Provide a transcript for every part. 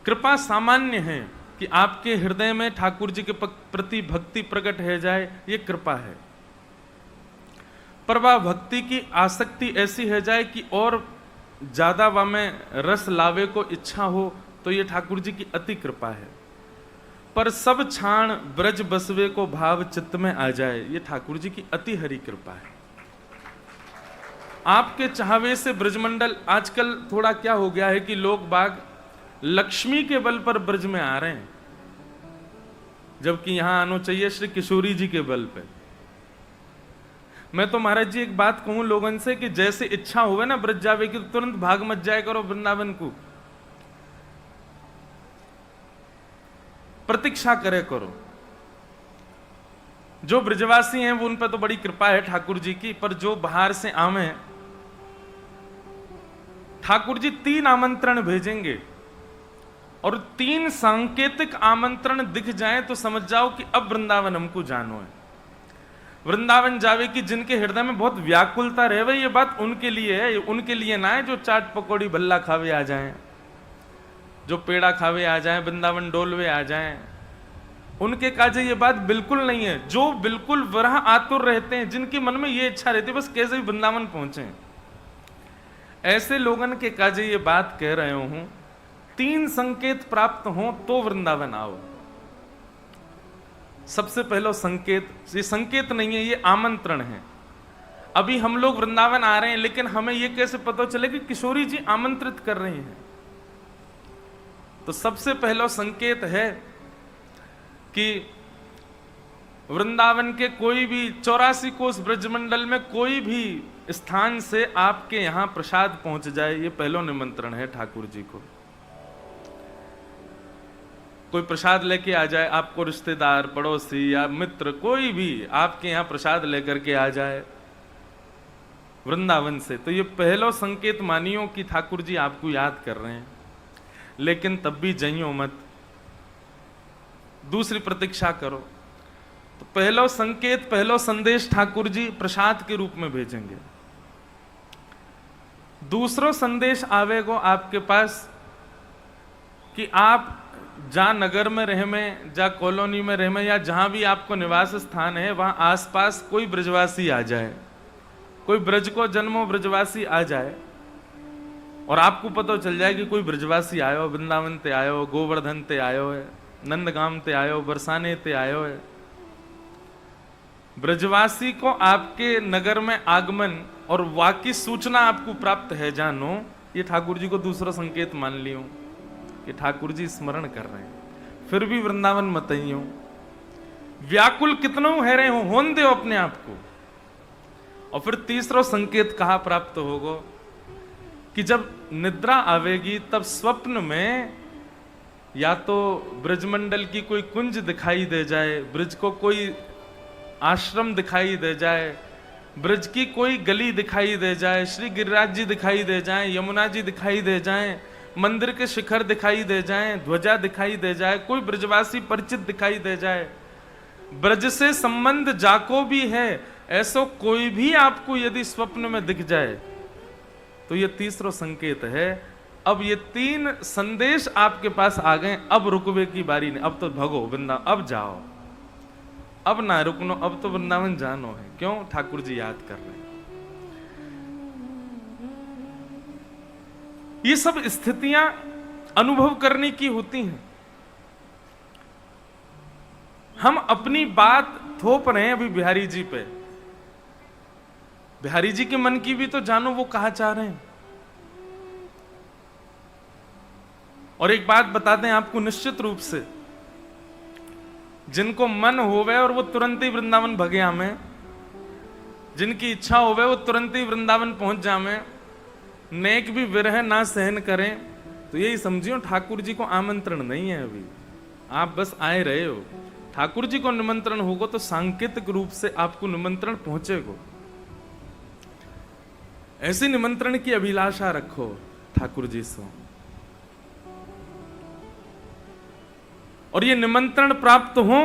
कृपा सामान्य है कि आपके हृदय में ठाकुर जी के प्रति भक्ति प्रकट हो जाए, ये कृपा है। पर वह भक्ति की आसक्ति ऐसी है जाए कि और ज्यादा वह में रस लावे को इच्छा हो, तो ये ठाकुर जी की अति कृपा है। पर सब छाण ब्रज बसवे को भाव चित्त में आ जाए, ये ठाकुर जी की अति हरि कृपा है। आपके चाहवे से ब्रजमंडल, आजकल थोड़ा क्या हो गया है कि लोग बाग लक्ष्मी के बल पर ब्रज में आ रहे हैं, जबकि यहां आना चाहिए श्री किशोरी जी के बल पे। मैं तो महाराज जी एक बात कहूं लोगों से कि जैसे इच्छा हुए ना ब्रज जावे की, तो तुरंत भाग मत जाए करो वृंदावन को, प्रतीक्षा करे करो। जो ब्रजवासी हैं वो उन पर तो बड़ी कृपा है ठाकुर जी की, पर जो बाहर से आवे, ठाकुर जी 3 आमंत्रण भेजेंगे और 3 सांकेतिक आमंत्रण दिख जाए तो समझ जाओ कि अब वृंदावन हमको जानो है। वृंदावन जावे की जिनके हृदय में बहुत व्याकुलता रहे, ये बात उनके लिए है, उनके लिए ना है जो चाट पकौड़ी भल्ला खावे आ जाएं, जो पेड़ा खावे आ जाएं, वृंदावन डोलवे आ जाएं, उनके काजे ये बात बिल्कुल नहीं है। जो बिल्कुल वरह आतुर रहते हैं, जिनके मन में ये इच्छा रहती है बस कैसे भी वृंदावन पहुंचे, ऐसे लोगन के काजे ये बात कह रहे हूं, 3 संकेत प्राप्त हो तो वृंदावन आओ। सबसे पहला संकेत, ये संकेत नहीं है, ये आमंत्रण है। अभी हम लोग वृंदावन आ रहे हैं, लेकिन हमें ये कैसे पता चले कि किशोरी जी आमंत्रित कर रही हैं? तो सबसे पहला संकेत है कि वृंदावन के कोई भी 84 कोस ब्रजमंडल में कोई भी स्थान से आपके यहां प्रसाद पहुंच जाए, ये पहला निमंत्रण है ठाकुर जी को। कोई प्रसाद लेके आ जाए, आपको रिश्तेदार, पड़ोसी या मित्र कोई भी आपके यहां प्रसाद लेकर के आ जाए वृंदावन से, तो ये पहला संकेत मानियो कि ठाकुर जी आपको याद कर रहे हैं। लेकिन तब भी जइयो मत, दूसरी प्रतीक्षा करो। तो पहला संकेत, पहला संदेश ठाकुर जी प्रसाद के रूप में भेजेंगे। दूसरा संदेश आवेगो आपके पास कि आप जहां नगर में रहे में, जहां कॉलोनी में रहे में, या जहां भी आपको निवास स्थान है, वहां आसपास कोई ब्रजवासी आ जाए, कोई ब्रज को जन्मो ब्रजवासी आ जाए, और आपको पता चल जाए कि कोई ब्रजवासी आयो, वृंदावन ते आयो, गोवर्धन ते आयो है, नंदगाम ते आयो, बरसाने ते आयो है। ब्रजवासी को आपके नगर में आगमन और वाकई सूचना आपको प्राप्त है जानो, ये ठाकुर जी को दूसरा संकेत मान लियो कि ठाकुर जी स्मरण कर रहे हैं। फिर भी वृंदावन मत आइयो, व्याकुल कितनों है रहे हो, होन दो अपने आप को। और फिर तीसरा संकेत कहा प्राप्त होगा कि जब निद्रा आवेगी तब स्वप्न में या तो ब्रजमंडल की कोई कुंज दिखाई दे जाए, ब्रज को कोई आश्रम दिखाई दे जाए, ब्रज की कोई गली दिखाई दे जाए, श्री गिरिराज जी दिखाई दे जाए, यमुना जी दिखाई दे जाए, मंदिर के शिखर दिखाई दे जाएं, ध्वजा दिखाई दे जाए, कोई ब्रजवासी परिचित दिखाई दे जाए, ब्रज से संबंध जाको भी है, ऐसा कोई भी आपको यदि स्वप्न में दिख जाए, तो ये तीसरा संकेत है। अब ये 3 संदेश आपके पास आ गए, अब रुकवे की बारी नहीं, अब तो भगो वृंदावन, अब जाओ, अब ना रुकनो, अब तो वृंदावन जानो है। क्यों? ठाकुर जी याद कर रहे हैं। ये सब स्थितियां अनुभव करने की होती हैं। हम अपनी बात थोप रहे हैं अभी बिहारी जी पे, बिहारी जी के मन की भी तो जानो वो कहा चाह रहे हैं। और एक बात बता दें आपको निश्चित रूप से, जिनको मन होवे और वो तुरंत ही वृंदावन भगे हमें, जिनकी इच्छा होवे वो तुरंत ही वृंदावन पहुंच जावे, नेक भी विरह ना सहन करें, तो यही समझियो ठाकुर जी को आमंत्रण नहीं है अभी, आप बस आए रहे हो। ठाकुर जी को निमंत्रण होगा तो सांकेतिक रूप से आपको निमंत्रण पहुंचेगा। ऐसी निमंत्रण की अभिलाषा रखो ठाकुर जी से, और ये निमंत्रण प्राप्त हो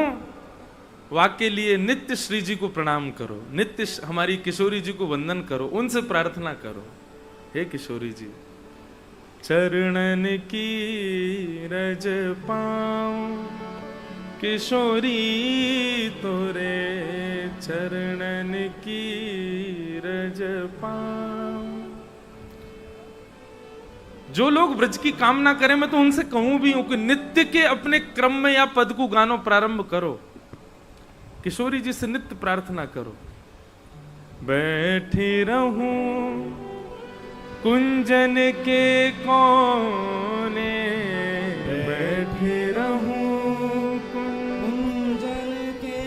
वाके लिए नित्य श्री जी को प्रणाम करो, नित्य हमारी किशोरी जी को वंदन करो, उनसे प्रार्थना करो, हे किशोरी जी चरणन की रज पाऊं, किशोरी तोरे चरणन की रज पाऊं। जो लोग ब्रज की कामना करें, मैं तो उनसे कहूं भी हूं कि नित्य के अपने क्रम में या पद को गानो प्रारंभ करो, किशोरी जी से नित्य प्रार्थना करो। बैठी रहूं कुंजन के कोने, बैठी रहूं कुंजन के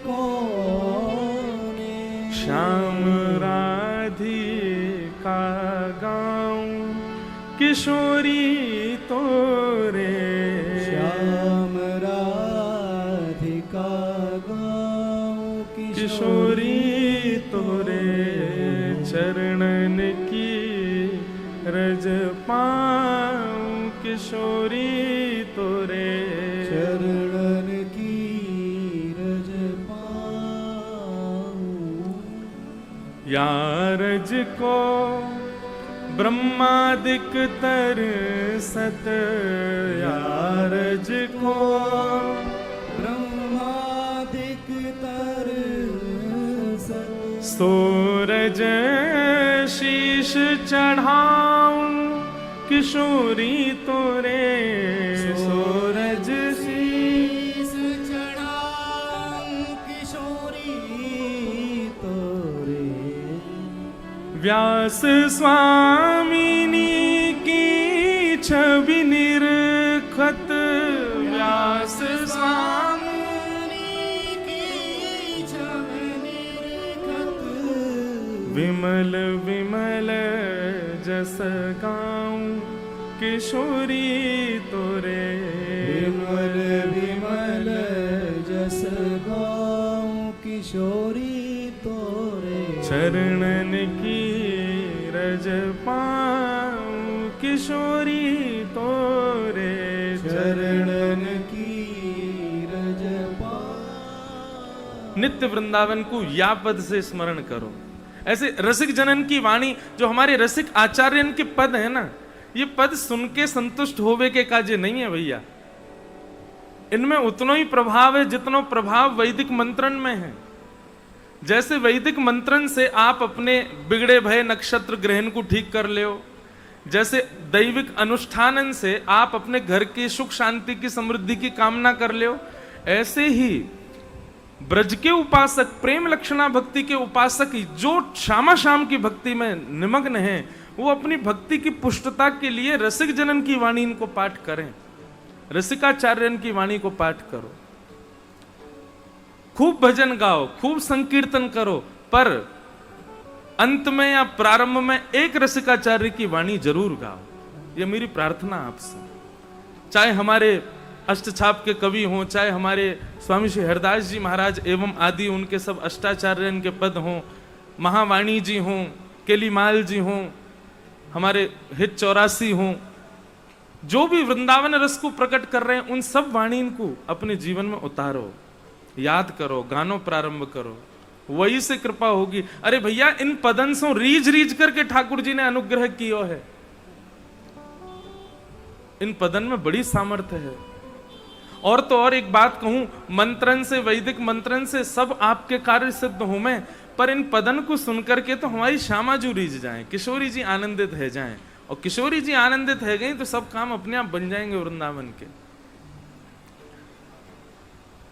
कोने, श्याम राधिका गाऊं, किशोरी तोरे श्याम राधिका गाऊं, किशोरी तोरे चरणन की रज पाऊं, किशोरी तोरे चरणन की रज पाऊं। या रज को ब्रह्मादिक तर सत, या रज को ब्रह्मादिक तर सत, सूरज शीश चढ़ाऊं, किशोरी तोरे सूरज शीस चढ़ाऊं, किशोरी तोरे व्यास स्वामिनी की छवि निरखत, व्यास स्वामिनी की छवि निरखत, विमल विमल जस गाऊं, किशोरी तोरे विमल विमल जस गाऊं, किशोरी तोरे चरणन की रज पाऊं, किशोरी तोरे चरणन की रज पाऊं। नित्य वृंदावन को या पद से स्मरण करो। ऐसे रसिक जनन की वाणी, जो हमारे रसिक आचार्यन के पद है ना, ये पद सुन के संतुष्ट होवे के काजे नहीं है भैया। इनमें उतना ही प्रभाव है जितना प्रभाव वैदिक मंत्रण में है। जैसे वैदिक मंत्रण से आप अपने बिगड़े भय नक्षत्र ग्रहण को ठीक कर ले हो, जैसे दैविक अनुष्ठानन से आप अपने घर की सुख शांति की समृद्धि की कामना कर ले हो, ऐसे ही ब्रज के उपासक, प्रेम लक्षणा भक्ति के उपासक जो श्यामा श्याम की भक्ति में निमग्न है, वो अपनी भक्ति की पुष्टता के लिए रसिक जनन की वाणी इनको पाठ करें, रसिकाचार्यन की वाणी को पाठ करो, खूब भजन गाओ, खूब संकीर्तन करो, पर अंत में या प्रारंभ में एक रसिकाचार्य की वाणी जरूर गाओ। ये मेरी प्रार्थना आपसे। चाहे हमारे अष्टछाप के कवि हों, चाहे हमारे स्वामी श्री हरदास जी महाराज एवं आदि उनके सब अष्टाचार्यन के पद हों, महावाणी जी हों, केलीमाल जी हों, हमारे हित 84 हों, जो भी वृंदावन रस को प्रकट कर रहे हैं, उन सब वाणी को अपने जीवन में उतारो, याद करो, गानो प्रारंभ करो, वही से कृपा होगी। अरे भैया, इन पदन से रीझ रीझ करके ठाकुर जी ने अनुग्रह किया है। इन पदन में बड़ी सामर्थ्य है। और तो और एक बात कहूं, मंत्रन से, वैदिक मंत्रन से सब आपके कार्य सिद्ध हो मैं, पर इन पदन को सुनकर के तो हमारी श्यामा जी रीझ जाएं, किशोरी जी आनंदित है जाएं, और किशोरी जी आनंदित है गई तो सब काम अपने आप बन जाएंगे वृंदावन के।